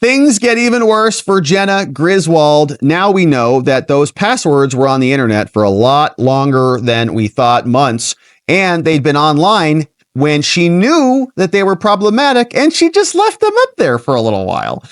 Things get even worse for Jenna Griswold. Now we know that those passwords were on the internet for a lot longer than we thought, months, and they'd been online when she knew that they were problematic, and she just left them up there for a little while.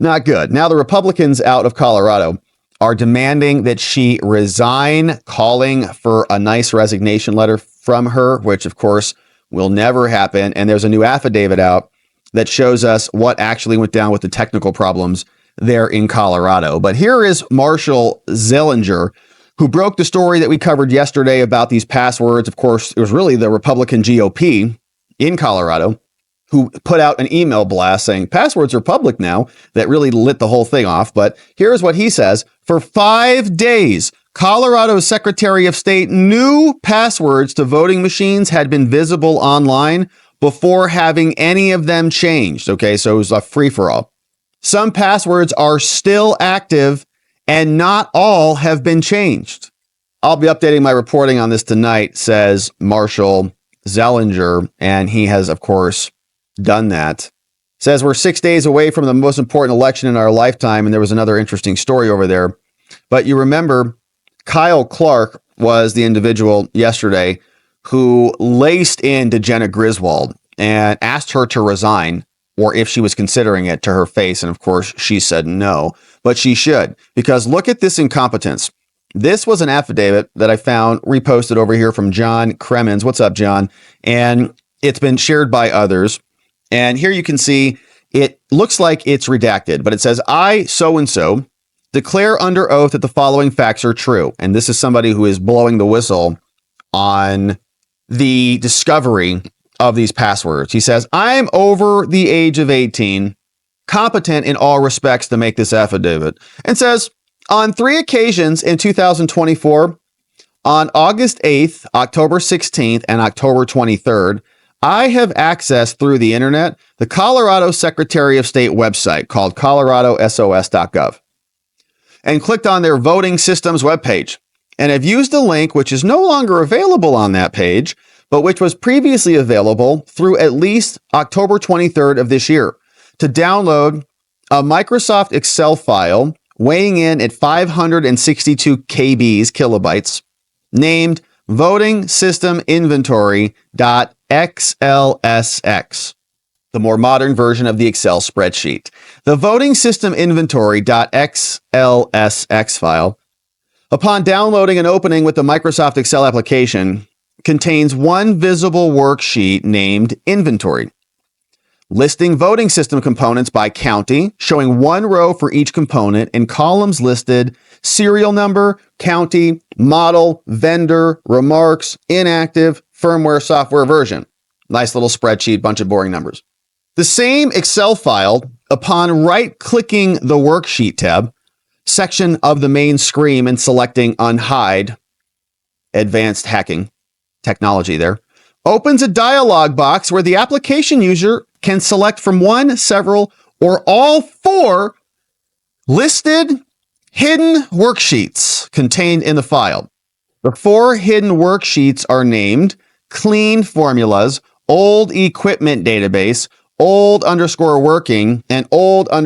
Not good. Now the Republicans out of Colorado are demanding that she resign, calling for a nice resignation letter from her, which of course will never happen. And there's a new affidavit out that shows us what actually went down with the technical problems there in Colorado. But here is Marshall Zillinger, who broke the story that we covered yesterday about these passwords. Of course, it was really the Republican GOP in Colorado who put out an email blast saying passwords are public now. That really lit the whole thing off. But here's what he says. For 5 days, Colorado's Secretary of State knew passwords to voting machines had been visible online before having any of them changed. Okay, so it was a free-for-all. Some passwords are still active and not all have been changed. I'll be updating my reporting on this tonight, says Marshall Zillinger, and he has, of course, done that. Says we're 6 days away from the most important election in our lifetime, and there was another interesting story over there. But you remember Kyle Clark was the individual yesterday who laced into Jenna Griswold and asked her to resign, or if she was considering it, to her face. And of course, she said no, but she should, because look at this incompetence. This was an affidavit that I found reposted over here from John Cremens. What's up, John? And it's been shared by others. And here you can see it looks like it's redacted, but it says, I, so-and-so, declare under oath that the following facts are true. And this is somebody who is blowing the whistle on the discovery of these passwords. He says, I'm over the age of 18, competent in all respects to make this affidavit, and says, on 3 occasions in 2024, on August 8th, October 16th, and October 23rd, I have accessed through the internet the Colorado Secretary of State website called coloradosos.gov and clicked on their voting systems webpage and have used a link which is no longer available on that page, but which was previously available through at least October 23rd of this year to download a Microsoft Excel file weighing in at 562 kilobytes named voting system inventory.xlsx, the more modern version of the Excel spreadsheet. The voting system inventory.xlsx file, upon downloading and opening with the Microsoft Excel application, contains one visible worksheet named inventory, listing voting system components by county, showing one row for each component and columns listed serial number, county, model, vendor, remarks, inactive, firmware, software version. Nice little spreadsheet, bunch of boring numbers. The same Excel file, upon right-clicking the worksheet tab section of the main screen and selecting unhide, advanced hacking technology there, opens a dialog box where the application user can select from one, several, or all 4 listed hidden worksheets contained in the file. The 4 hidden worksheets are named clean formulas, old equipment database, old_working, and old_ICKS.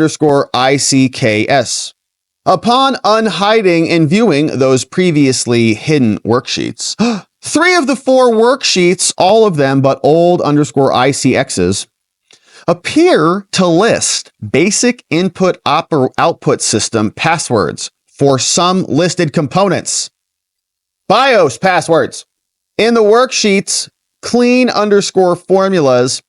Upon unhiding and viewing those previously hidden worksheets, 3 of the 4 worksheets, all of them but old_ICXs, appear to list basic input-output system passwords for some listed components. BIOS passwords. In the worksheets, clean_formulas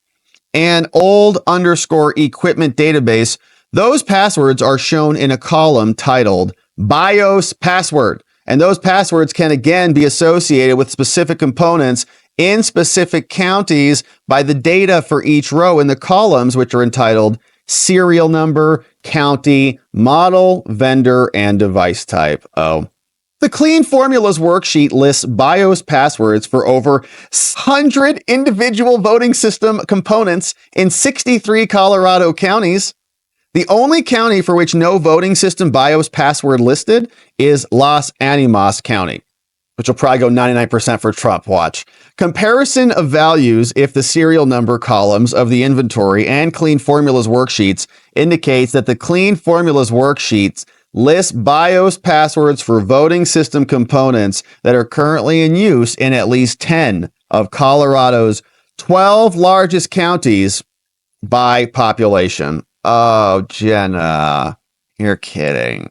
and old_equipment database, those passwords are shown in a column titled BIOS password. And those passwords can again be associated with specific components in specific counties by the data for each row in the columns, which are entitled serial number, county, model, vendor, and device type. Oh. The Clean Formulas worksheet lists BIOS passwords for over 100 individual voting system components in 63 Colorado counties. The only county for which no voting system BIOS password listed is Los Animas County. which will probably go 99% for Trump. Watch. Comparison of values if the serial number columns of the inventory and Clean Formulas worksheets indicates that the Clean Formulas worksheets list BIOS passwords for voting system components that are currently in use in at least 10 of Colorado's 12 largest counties by population. Oh, Jenna, you're kidding.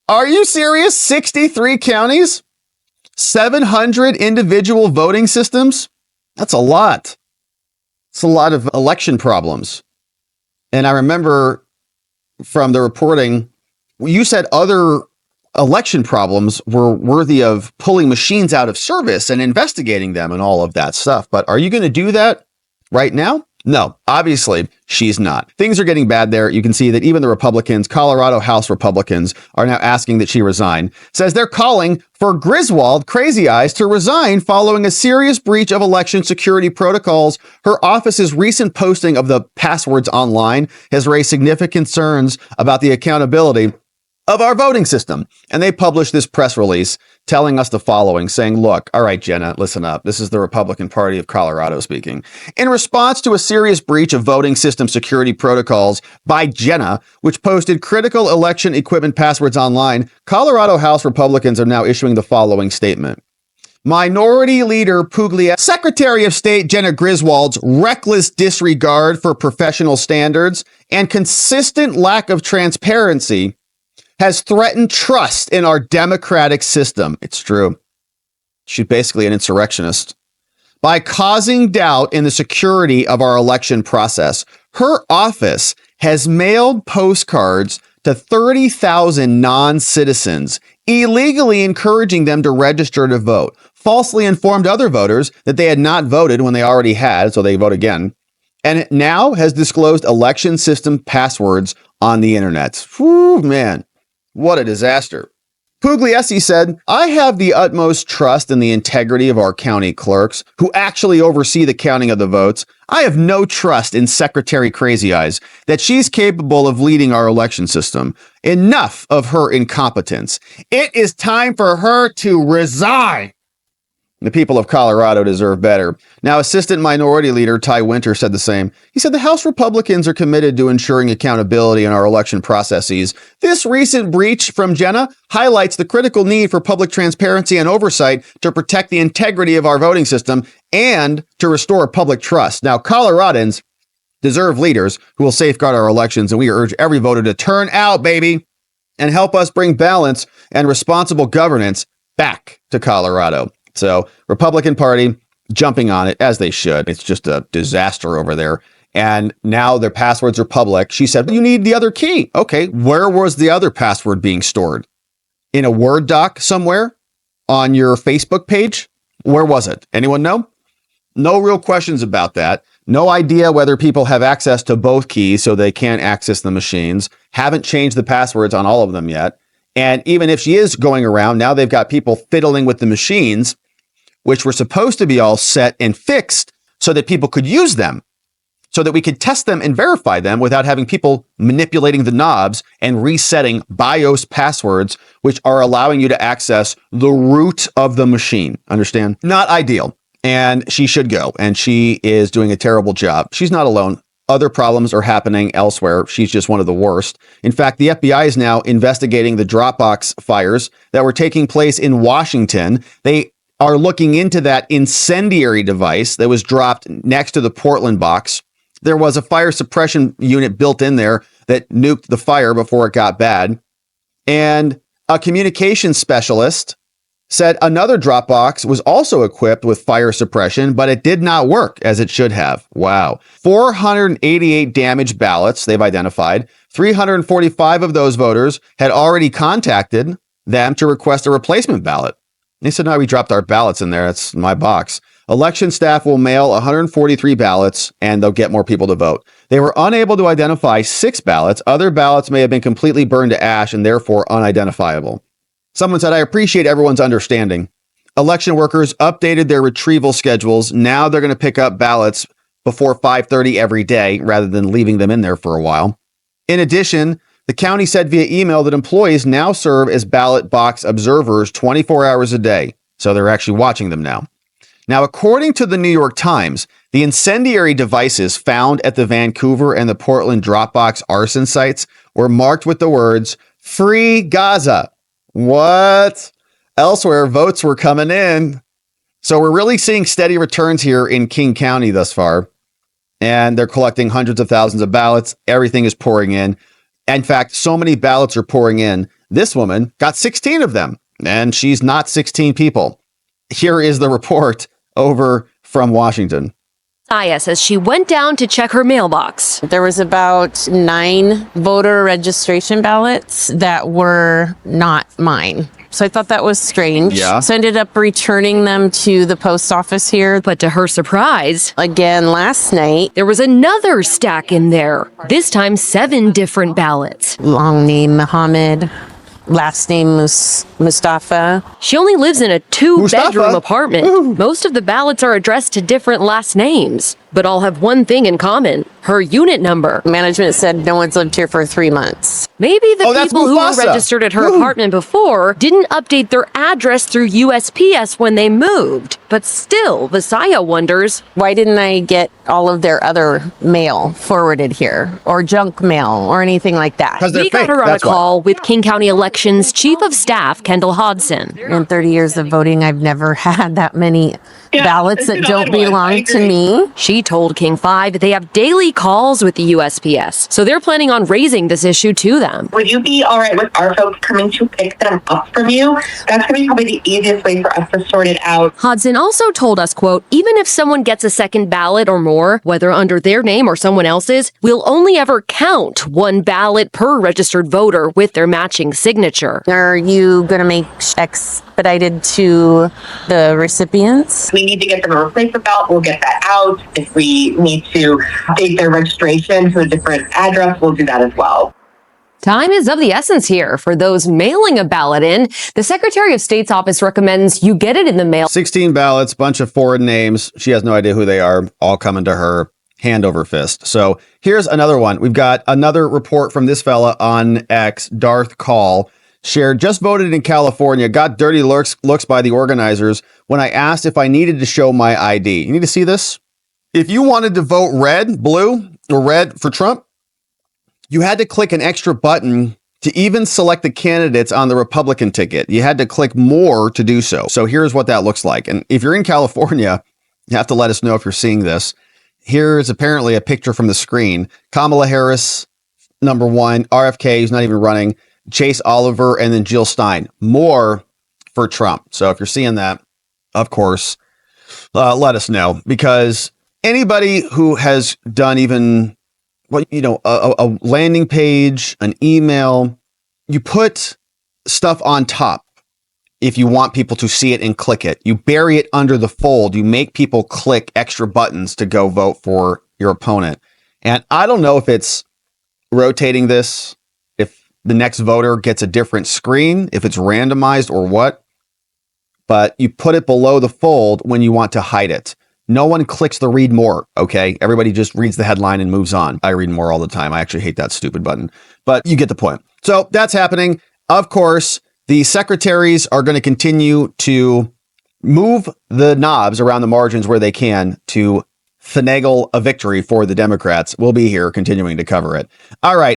Are you serious? 63 counties? 700 individual voting systems? That's a lot. It's a lot of election problems. And I remember from the reporting, you said other election problems were worthy of pulling machines out of service and investigating them and all of that stuff. But are you going to do that right now? No, obviously she's not. Things are getting bad there. You can see that even the Republicans, Colorado House Republicans, are now asking that she resign. Says they're calling for Griswold, Crazy Eyes, to resign following a serious breach of election security protocols. Her office's recent posting of the passwords online has raised significant concerns about the accountability of our voting system. And they published this press release telling us the following, saying, look, all right, Jenna, listen up. This is the Republican Party of Colorado speaking. In response to a serious breach of voting system security protocols by Jenna, which posted critical election equipment passwords online, Colorado House Republicans are now issuing the following statement. Minority Leader Puglia, Secretary of State Jenna Griswold's reckless disregard for professional standards and consistent lack of transparency has threatened trust in our democratic system. It's true. She's basically an insurrectionist. By causing doubt in the security of our election process, her office has mailed postcards to 30,000 non-citizens, illegally encouraging them to register to vote, falsely informed other voters that they had not voted when they already had, so they vote again, and it now has disclosed election system passwords on the internet. Whew, man. What a disaster. Pugliese said, I have the utmost trust in the integrity of our county clerks who actually oversee the counting of the votes. I have no trust in Secretary Crazy Eyes that she's capable of leading our election system. Enough of her incompetence. It is time for her to resign. The people of Colorado deserve better. Now, Assistant Minority Leader Ty Winter said the same. He said the House Republicans are committed to ensuring accountability in our election processes. This recent breach from Jenna highlights the critical need for public transparency and oversight to protect the integrity of our voting system and to restore public trust. Now, Coloradans deserve leaders who will safeguard our elections, and we urge every voter to turn out, baby, and help us bring balance and responsible governance back to Colorado. So Republican Party jumping on it as they should. It's just a disaster over there. And now their passwords are public. She said, you need the other key. Okay, where was the other password being stored? In a Word doc somewhere? On your Facebook page? Where was it? Anyone know? No real questions about that. No idea whether people have access to both keys so they can't access the machines. Haven't changed the passwords on all of them yet. And even if she is going around, now they've got people fiddling with the machines, which were supposed to be all set and fixed so that people could use them, so that we could test them and verify them without having people manipulating the knobs and resetting BIOS passwords, which are allowing you to access the root of the machine. Understand? Not ideal. And she should go. And she is doing a terrible job. She's not alone. Other problems are happening elsewhere. She's just one of the worst. In fact, the FBI is now investigating the Dropbox fires that were taking place in Washington. They are looking into that incendiary device that was dropped next to the Portland box. There was a fire suppression unit built in there that nuked the fire before it got bad. And a communications specialist said another Dropbox was also equipped with fire suppression, but it did not work as it should have. Wow. 488 damaged ballots they've identified. 345 of those voters had already contacted them to request a replacement ballot. They said, no, we dropped our ballots in there. That's my box. Election staff will mail 143 ballots and they'll get more people to vote. They were unable to identify 6 ballots. Other ballots may have been completely burned to ash and therefore unidentifiable. Someone said, I appreciate everyone's understanding. Election workers updated their retrieval schedules. Now they're going to pick up ballots before 5:30 every day rather than leaving them in there for a while. In addition, the county said via email that employees now serve as ballot box observers 24 hours a day. So they're actually watching them now. Now, according to the New York Times, the incendiary devices found at the Vancouver and the Portland Dropbox arson sites were marked with the words, "Free Gaza." What? Elsewhere, votes were coming in. So we're really seeing steady returns here in King County thus far. And they're collecting hundreds of thousands of ballots. Everything is pouring in. In fact, so many ballots are pouring in. This woman got 16 of them, and she's not 16 people. Here is the report over from Washington. Aya says she went down to check her mailbox. There was about 9 voter registration ballots that were not mine. So I thought that was strange. Yeah. So I ended up returning them to the post office here. But to her surprise, Again, last night, there was another stack in there. This time, 7 different ballots. long name Mohammed, last name Mustafa. She only lives in a 2-bedroom Mustafa. apartment. Ooh. Most of the ballots are addressed to different last names, but all have one thing in common: her unit number. Management said no one's lived here for 3 months. Maybe the Oh, that's people who were Mufasa. registered at her Ooh. apartment before didn't update their address through USPS when they moved. But still, Visaya wonders, Why didn't I get all of their other mail forwarded here, or junk mail, or anything like that? Because they're we got fake. her on a That's why. call with King County Elections Chief of Staff Kendall Hodson. In 30 years of voting, I've never had that many ballots that don't belong to me. She told King 5 they have daily calls with the USPS, so they're planning on raising this issue to them. Would you be all right with our folks coming to pick them up from you? That's going to be probably the easiest way for us to sort it out. Hodson also told us, quote, even if someone gets a second ballot or more, whether under their name or someone else's, we'll only ever count 1 ballot per registered voter with their matching signature. Are you going to make expedited to the recipients? We need to get them a replacement ballot. We'll get that out. If we need to update their registration to a different address, we'll do that as well. Time is of the essence here. For those mailing a ballot in, the Secretary of State's office recommends you get it in the mail 16 ballots, bunch of foreign names. She has no idea who they are, all coming to her hand over fist. So here's another one. We've got another report from this fella on X, Darth Call. Shared, just voted in California, got dirty looks by the organizers when I asked if I needed to show my ID. You need to see this? If you wanted to vote red, blue, or red for Trump, you had to click an extra button to even select the candidates on the Republican ticket. You had to click more to do so. So here's what that looks like. And if you're in California, you have to let us know if you're seeing this. Here's apparently a picture from the screen. Kamala Harris, number 1, RFK, who's not even running, Chase Oliver, and then Jill Stein. More for Trump. So if you're seeing that, of course, let us know, because anybody who has done even, well, you know, a landing page, an email, you put stuff on top if you want people to see it and click it. You bury it under the fold. You make people click extra buttons to go vote for your opponent. And I don't know if it's rotating this, if the next voter gets a different screen, if it's randomized or what, but you put it below the fold when you want to hide it. No one clicks the read more, okay? Everybody just reads the headline and moves on. I read more all the time. I actually hate that stupid button, but you get the point. So that's happening. Of course, the secretaries are going to continue to move the knobs around the margins where they can to finagle a victory for the Democrats. We'll be here continuing to cover it. All right.